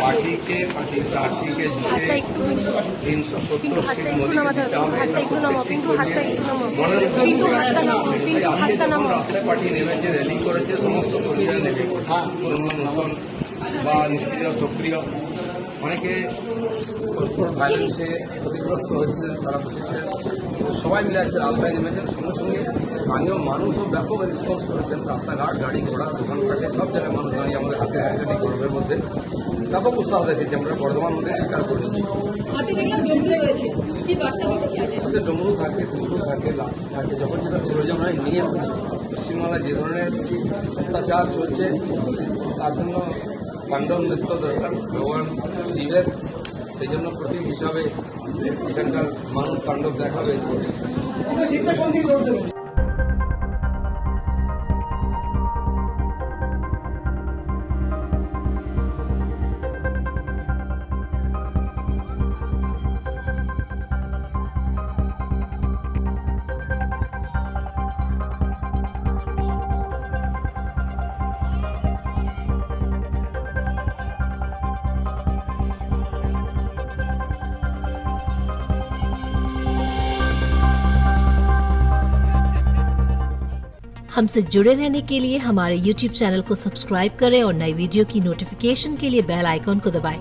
Party के लिए 370 seat Modi के जीता হবে রাস্তায় পার্টি নেমেছে, র্যালি করেছে, সমস্ত কর্মীরা নেমে নতুন বা নিষ্ক্রিয় সক্রিয় অনেকে পরস্পর ভায়োলেন্সে ক্ষতিগ্রস্ত হয়েছে, তারা বসেছিলেন। সবাই মিলে আজকে রাস্তায় নেমেছেন। সঙ্গে সঙ্গে স্থানীয় মানুষও ব্যাপক রেসপন্স করেছেন। রাস্তাঘাট, গাড়ি ঘোড়া, দোকানপাটে সব জায়গায় মানুষ দাঁড়িয়ে আমাদের হাতে হাতে এই গরমের মধ্যে ব্যাপক উৎসাহ দেখেছি। আমরা বর্ধমান মধ্যে স্বীকার করে নিচ্ছি। আমাদের ডমরু থাকে, ত্রিশূল থাকে, লাঠি থাকে, যখন যেটা প্রয়োজন হয় নিয়ে পশ্চিমবাংলায় যে ধরনের অত্যাচার চলছে তার জন্য তাণ্ডব নৃত্য দরকার ভগবান শিবের। সেই জন্য প্রতীক হিসাবে এখানকার মানুষ তাণ্ডব দেখাবে। हमसे जुड़े रहने के लिए हमारे YouTube चैनल को सब्सक्राइब करें और नई वीडियो की नोटिफिकेशन के लिए बेल आइकॉन को दबाएं।